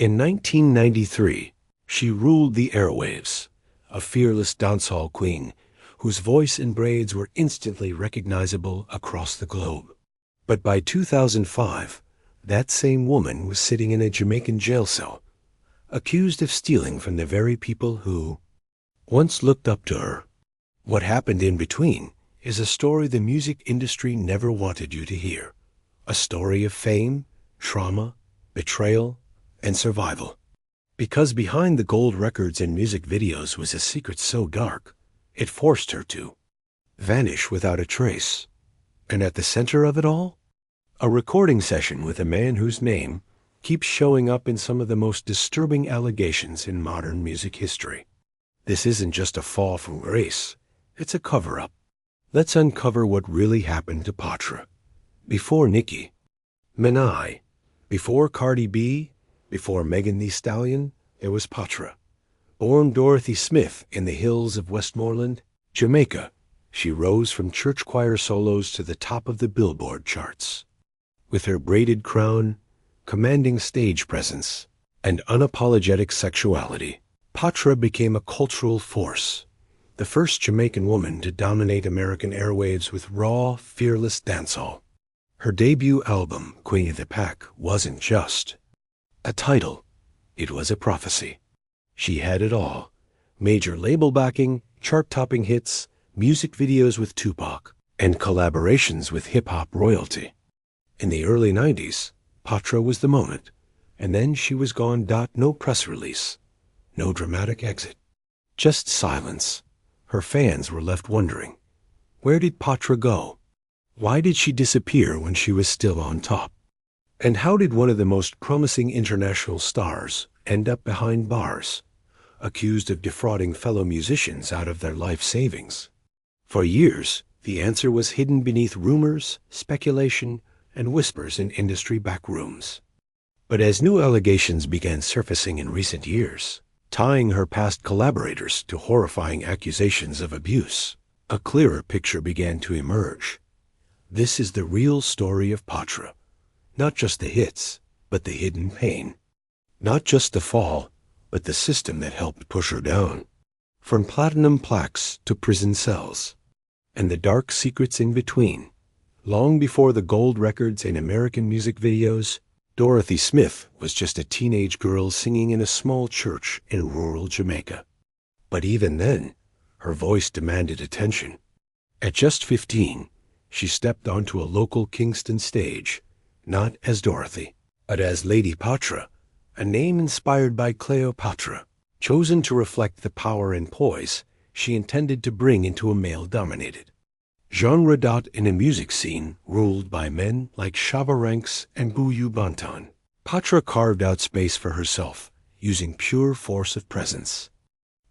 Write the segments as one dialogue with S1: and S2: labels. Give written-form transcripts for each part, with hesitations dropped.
S1: In 1993, she ruled the airwaves, a fearless dancehall queen whose voice and braids were instantly recognizable across the globe. But by 2005, that same woman was sitting in a Jamaican jail cell, accused of stealing from the very people who once looked up to her. What happened in between is a story the music industry never wanted you to hear. A story of fame, trauma, betrayal, and survival. Because behind the gold records and music videos was a secret so dark, it forced her to vanish without a trace. And at the center of it all, a recording session with a man whose name keeps showing up in some of the most disturbing allegations in modern music history. This isn't just a fall from grace, it's a cover-up. Let's uncover what really happened to Patra. Before Nicki Minaj, before Cardi B, before Megan Thee Stallion, there was Patra. Born Dorothy Smith in the hills of Westmoreland, Jamaica, she rose from church choir solos to the top of the Billboard charts. With her braided crown, commanding stage presence, and unapologetic sexuality, Patra became a cultural force, the first Jamaican woman to dominate American airwaves with raw, fearless dancehall. Her debut album, Queen of the Pack, wasn't just a title, it was a prophecy. She had it all: major label backing, chart-topping hits, music videos with Tupac, and collaborations with hip-hop royalty. In the early 90s, Patra was the moment, and then she was gone. No press release, no dramatic exit, just silence. Her fans were left wondering, where did Patra go? Why did she disappear when she was still on top? And how did one of the most promising international stars end up behind bars, accused of defrauding fellow musicians out of their life savings? For years, the answer was hidden beneath rumors, speculation, and whispers in industry backrooms. But as new allegations began surfacing in recent years, tying her past collaborators to horrifying accusations of abuse, a clearer picture began to emerge. This is the real story of Patra. Not just the hits, but the hidden pain. Not just the fall, but the system that helped push her down. From platinum plaques to prison cells, and the dark secrets in between. Long before the gold records in American music videos, Dorothy Smith was just a teenage girl singing in a small church in rural Jamaica. But even then, her voice demanded attention. At just 15, she stepped onto a local Kingston stage, not as Dorothy, but as Lady Patra, a name inspired by Cleopatra, chosen to reflect the power and poise she intended to bring into a male-dominated genre. In a music scene ruled by men like Shabba Ranks and Buju Banton, Patra carved out space for herself using pure force of presence.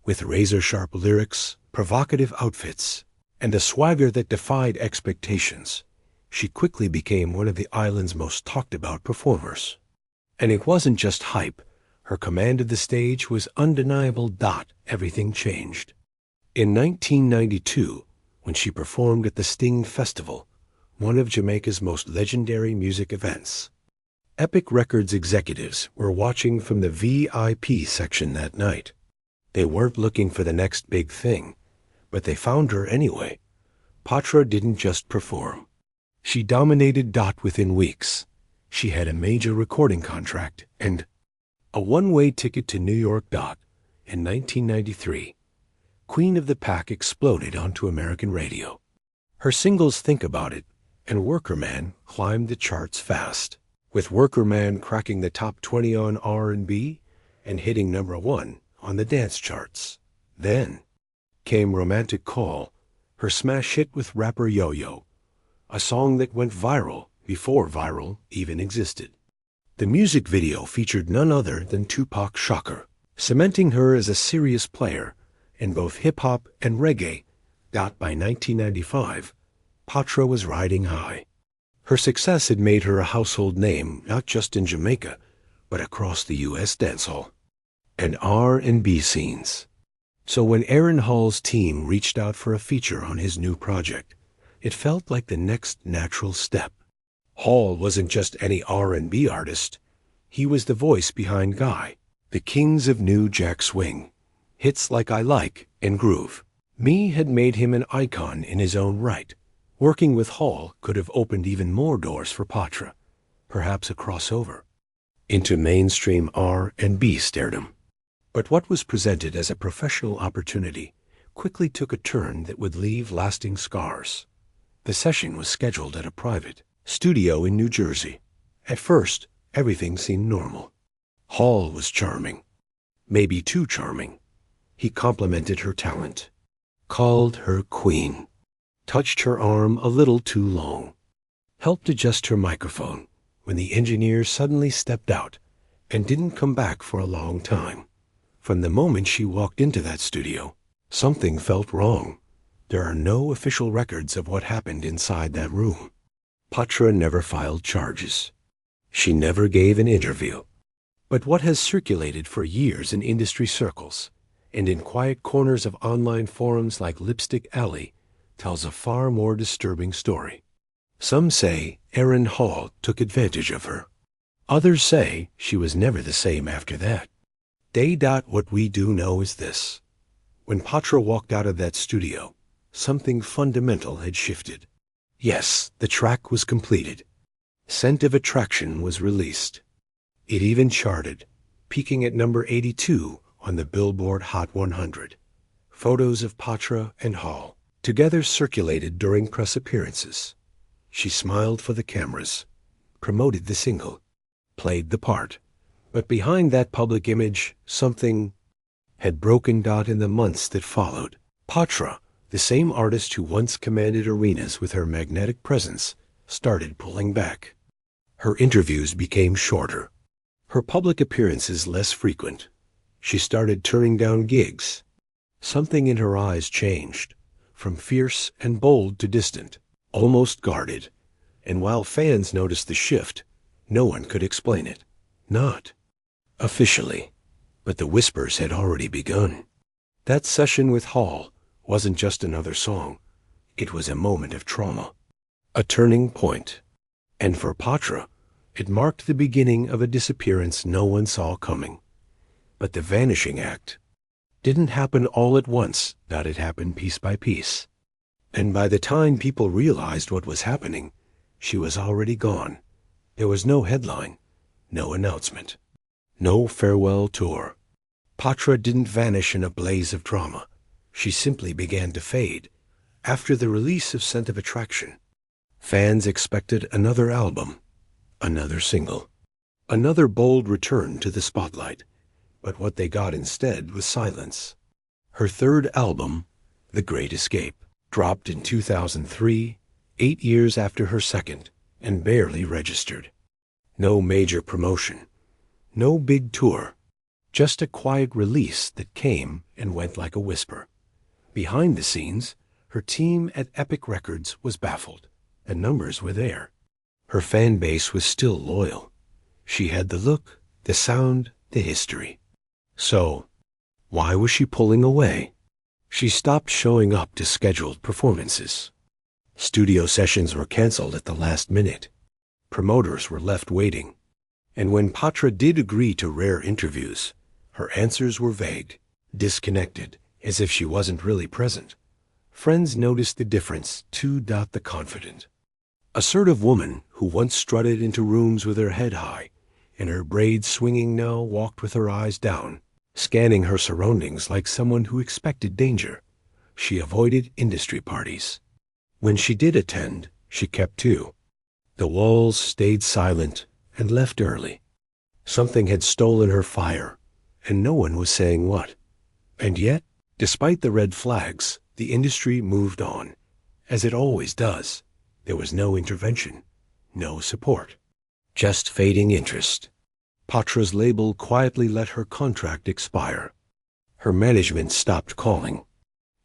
S1: With razor-sharp lyrics, provocative outfits, and a swagger that defied expectations, she quickly became one of the island's most talked-about performers. And it wasn't just hype. Her command of the stage was undeniable. Everything changed. In 1992, when she performed at the Sting Festival, one of Jamaica's most legendary music events, Epic Records executives were watching from the VIP section that night. They weren't looking for the next big thing, but they found her anyway. Patra didn't just perform. She dominated. Within weeks, she had a major recording contract and a one-way ticket to New York. In 1993, Queen of the Pack exploded onto American radio. Her singles Think About It and Worker Man climbed the charts fast, with Worker Man cracking the top 20 on R&B and hitting #1 on the dance charts. Then came Romantic Call, her smash hit with rapper Yo-Yo, a song that went viral before viral even existed. The music video featured none other than Tupac Shakur, cementing her as a serious player in both hip-hop and reggae. By 1995, Patra was riding high. Her success had made her a household name not just in Jamaica, but across the U.S. dancehall and R&B scenes. So when Aaron Hall's team reached out for a feature on his new project, it felt like the next natural step. Hall wasn't just any R&B artist. He was the voice behind Guy, the kings of New Jack Swing, hits like I Like and Groove. Me had made him an icon in his own right. Working with Hall could have opened even more doors for Patra, perhaps a crossover into mainstream R&B stardom. But what was presented as a professional opportunity quickly took a turn that would leave lasting scars. The session was scheduled at a private studio in New Jersey. At first, everything seemed normal. Hall was charming, maybe too charming. He complimented her talent, called her queen, touched her arm a little too long, helped adjust her microphone when the engineer suddenly stepped out and didn't come back for a long time. From the moment she walked into that studio, something felt wrong. There are no official records of what happened inside that room. Patra never filed charges. She never gave an interview. But what has circulated for years in industry circles and in quiet corners of online forums like Lipstick Alley tells a far more disturbing story. Some say Aaron Hall took advantage of her. Others say she was never the same after that. What we do know is this. When Patra walked out of that studio, something fundamental had shifted. Yes, the track was completed. Scent of Attraction was released. It even charted, peaking at number 82 on the Billboard Hot 100. Photos of Patra and Hall together circulated during press appearances. She smiled for the cameras, promoted the single, played the part. But behind that public image, something had broken. In the months that followed, Patra, the same artist who once commanded arenas with her magnetic presence, started pulling back. Her interviews became shorter, her public appearances less frequent. She started turning down gigs. Something in her eyes changed, from fierce and bold to distant, almost guarded. And while fans noticed the shift, no one could explain it. Not officially. But the whispers had already begun. That session with Hall wasn't just another song. It was a moment of trauma, a turning point. And for Patra, it marked the beginning of a disappearance no one saw coming. But the vanishing act didn't happen all at once. It happened piece by piece. And by the time people realized what was happening, she was already gone. There was no headline, no announcement, no farewell tour. Patra didn't vanish in a blaze of drama. She simply began to fade. After the release of Scent of Attraction, fans expected another album, another single, another bold return to the spotlight. But what they got instead was silence. Her third album, The Great Escape, dropped in 2003, 8 years after her second, and barely registered. No major promotion, no big tour, just a quiet release that came and went like a whisper. Behind the scenes, her team at Epic Records was baffled. The numbers were there. Her fan base was still loyal. She had the look, the sound, the history. So, why was she pulling away? She stopped showing up to scheduled performances. Studio sessions were canceled at the last minute. Promoters were left waiting. And when Patra did agree to rare interviews, her answers were vague, disconnected, as if she wasn't really present. Friends noticed the difference too. The confident, assertive woman who once strutted into rooms with her head high and her braids swinging now walked with her eyes down, scanning her surroundings like someone who expected danger. She avoided industry parties. When she did attend, she kept to. The walls stayed silent and left early. Something had stolen her fire, and no one was saying what. And yet, despite the red flags, the industry moved on, as it always does. There was no intervention, no support, just fading interest. Patra's label quietly let her contract expire. Her management stopped calling.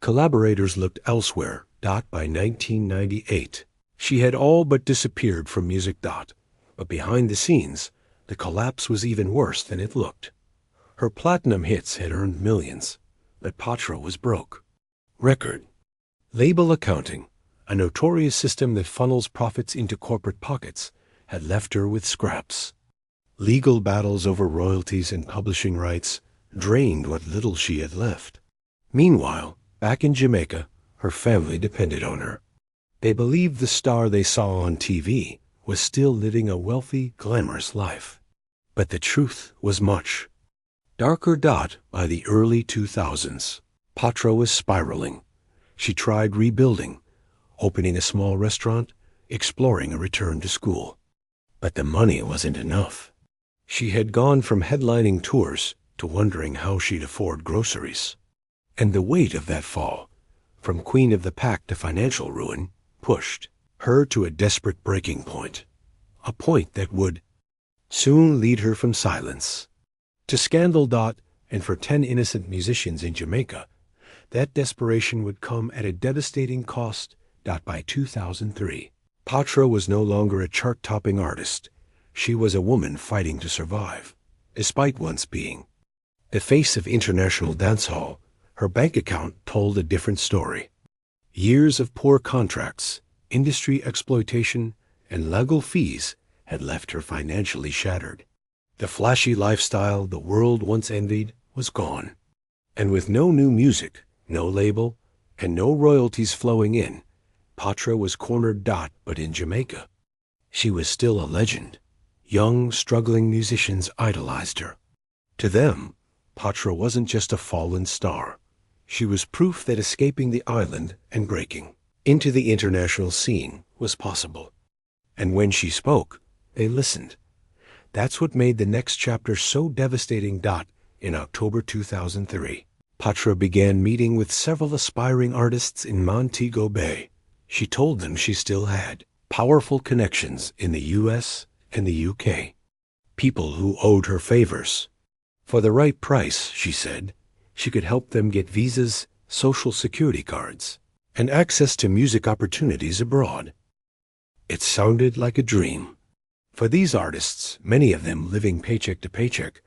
S1: Collaborators looked elsewhere. By 1998, she had all but disappeared from music. But behind the scenes, the collapse was even worse than it looked. Her platinum hits had earned millions, but Patra was broke. Record label accounting, a notorious system that funnels profits into corporate pockets, had left her with scraps. Legal battles over royalties and publishing rights drained what little she had left. Meanwhile, back in Jamaica, her family depended on her. They believed the star they saw on TV was still living a wealthy, glamorous life. But the truth was much darker. By the early 2000s, Patra was spiraling. She tried rebuilding, opening a small restaurant, exploring a return to school. But the money wasn't enough. She had gone from headlining tours to wondering how she'd afford groceries. And the weight of that fall, from queen of the pack to financial ruin, pushed her to a desperate breaking point. A point that would soon lead her from silence to scandal. And for 10 innocent musicians in Jamaica, that desperation would come at a devastating cost. By 2003, Patra was no longer a chart-topping artist. She was a woman fighting to survive. Despite once being the face of international dancehall, her bank account told a different story. Years of poor contracts, industry exploitation, and legal fees had left her financially shattered. The flashy lifestyle the world once envied was gone. And with no new music, no label, and no royalties flowing in, Patra was cornered. But in Jamaica, she was still a legend. Young, struggling musicians idolized her. To them, Patra wasn't just a fallen star. She was proof that escaping the island and breaking into the international scene was possible. And when she spoke, they listened. That's what made the next chapter so devastating. In October 2003, Patra began meeting with several aspiring artists in Montego Bay. She told them she still had powerful connections in the U.S. and the U.K. People who owed her favors. For the right price, she said, she could help them get visas, social security cards, and access to music opportunities abroad. It sounded like a dream. For these artists, many of them living paycheck to paycheck,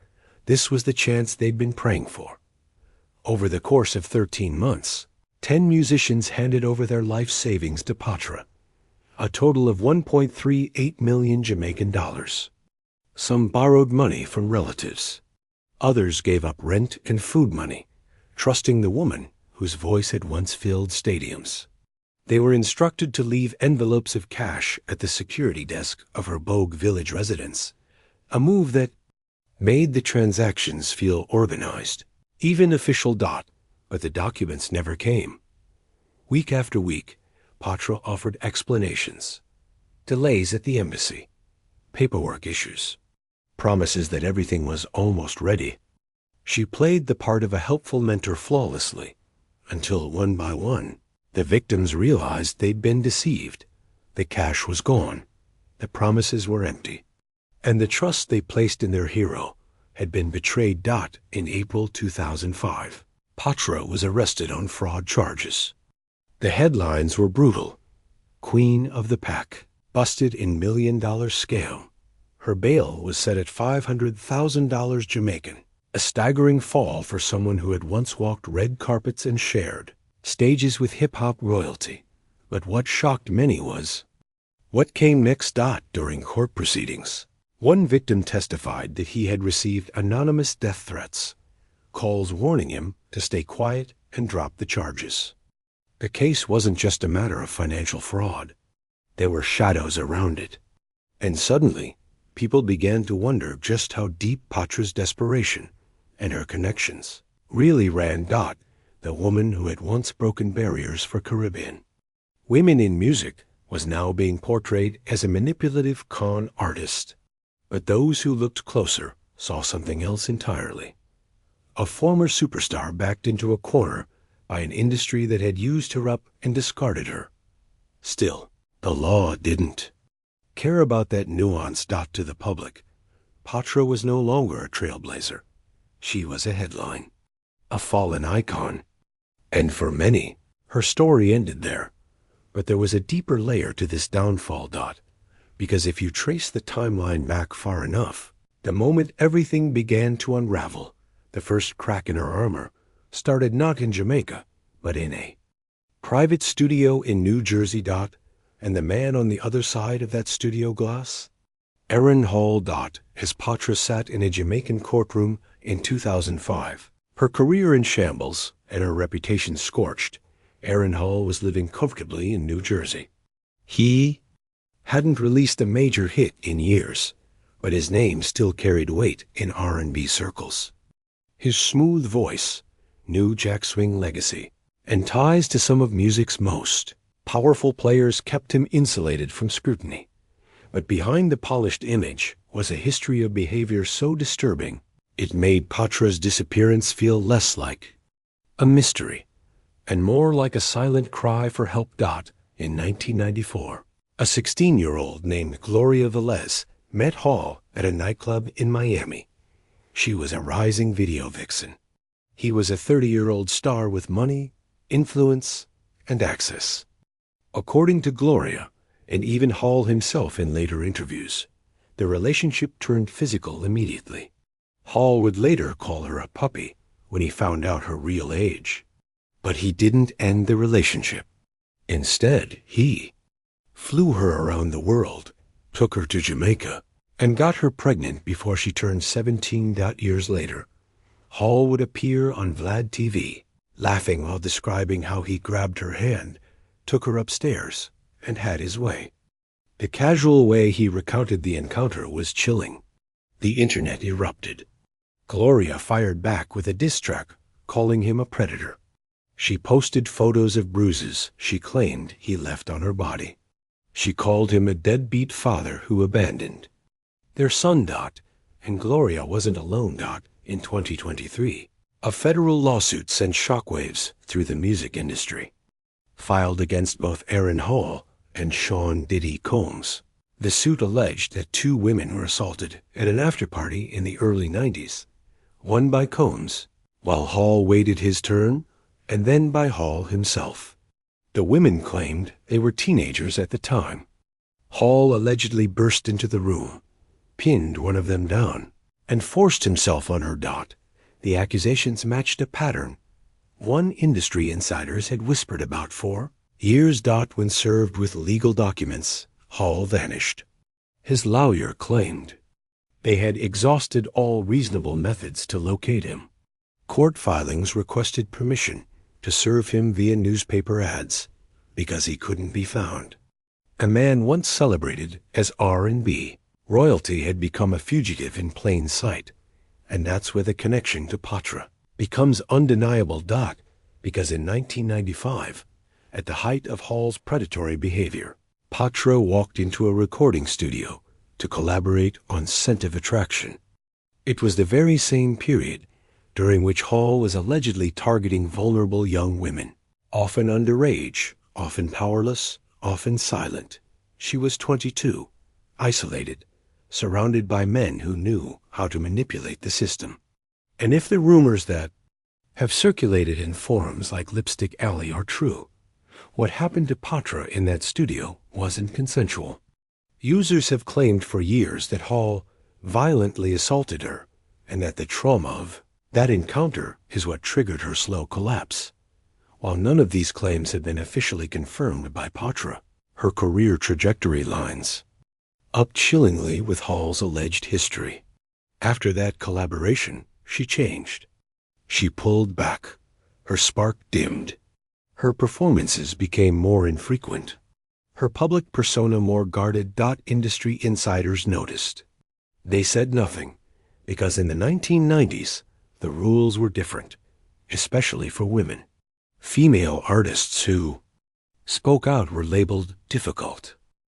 S1: this was the chance they'd been praying for. Over the course of 13 months, 10 musicians handed over their life savings to Patra, a total of 1.38 million Jamaican dollars. Some borrowed money from relatives. Others gave up rent and food money, trusting the woman whose voice had once filled stadiums. They were instructed to leave envelopes of cash at the security desk of her Bogue Village residence, a move that made the transactions feel organized, even official. But the documents never came. Week after week, Patra offered explanations. Delays at the embassy, paperwork issues, promises that everything was almost ready. She played the part of a helpful mentor flawlessly, until one by one, the victims realized they'd been deceived. The cash was gone, the promises were empty, and the trust they placed in their hero had been betrayed. In April 2005, Patra was arrested on fraud charges. The headlines were brutal. Queen of the pack, busted in million-dollar scale. Her bail was set at $500,000 Jamaican, a staggering fall for someone who had once walked red carpets and shared stages with hip-hop royalty. But what shocked many was what came next. During court proceedings, one victim testified that he had received anonymous death threats, calls warning him to stay quiet and drop the charges. The case wasn't just a matter of financial fraud. There were shadows around it. And suddenly, people began to wonder just how deep Patra's desperation and her connections really ran. The woman who had once broken barriers for Caribbean women in music was now being portrayed as a manipulative con artist. But those who looked closer saw something else entirely. A former superstar backed into a corner by an industry that had used her up and discarded her. Still, the law didn't care about that nuance. To the public, Patra was no longer a trailblazer. She was a headline, a fallen icon. And for many, her story ended there. But there was a deeper layer to this downfall. Because if you trace the timeline back far enough, the moment everything began to unravel, the first crack in her armor started not in Jamaica, but in a private studio in New Jersey. And the man on the other side of that studio glass? Erin Hall. As Patra sat in a Jamaican courtroom in 2005, her career in shambles and her reputation scorched, Erin Hall was living comfortably in New Jersey. He hadn't released a major hit in years, but his name still carried weight in R&B circles. His smooth voice, New Jack Swing legacy, and ties to some of music's most powerful players kept him insulated from scrutiny. But behind the polished image was a history of behavior so disturbing, it made Patra's disappearance feel less like a mystery and more like a silent cry for help. In 1994, a 16-year-old named Gloria Velez met Hall at a nightclub in Miami. She was a rising video vixen. He was a 30-year-old star with money, influence, and access. According to Gloria, and even Hall himself in later interviews, the relationship turned physical immediately. Hall would later call her a puppy when he found out her real age. But he didn't end the relationship. Instead, he flew her around the world, took her to Jamaica, and got her pregnant before she turned 17. Years later, Hall would appear on Vlad TV, laughing while describing how he grabbed her hand, took her upstairs, and had his way. The casual way he recounted the encounter was chilling. The internet erupted. Gloria fired back with a diss track, calling him a predator. She posted photos of bruises she claimed he left on her body. She called him a deadbeat father who abandoned their son. And Gloria wasn't alone. In 2023, a federal lawsuit sent shockwaves through the music industry, filed against both Erin Hall and Sean Diddy Combs. The suit alleged that two women were assaulted at an after-party in the early 90s, one by Combs, while Hall waited his turn, and then by Hall himself. The women claimed they were teenagers at the time. Hall allegedly burst into the room, pinned one of them down, and forced himself on her. The accusations matched a pattern one industry insiders had whispered about for years. When served with legal documents, Hall vanished. His lawyer claimed they had exhausted all reasonable methods to locate him. Court filings requested permission to serve him via newspaper ads because he couldn't be found. A man once celebrated as R&B royalty had become a fugitive in plain sight, and that's where the connection to Patra becomes undeniable. Because in 1995, at the height of Hall's predatory behavior, Patra walked into a recording studio to collaborate on Scent of Attraction. It was the very same period during which Hall was allegedly targeting vulnerable young women, often underage, often powerless, often silent. She was 22, isolated, surrounded by men who knew how to manipulate the system. And if the rumors that have circulated in forums like Lipstick Alley are true, what happened to Patra in that studio wasn't consensual. Users have claimed for years that Hall violently assaulted her, and that the trauma of that encounter is what triggered her slow collapse. While none of these claims have been officially confirmed by Patra, her career trajectory lines up chillingly with Hall's alleged history. After that collaboration, she changed. She pulled back. Her spark dimmed. Her performances became more infrequent. Her public persona more guarded. Industry insiders noticed. They said nothing, because in the 1990s, the rules were different, especially for women. Female artists who spoke out were labeled difficult.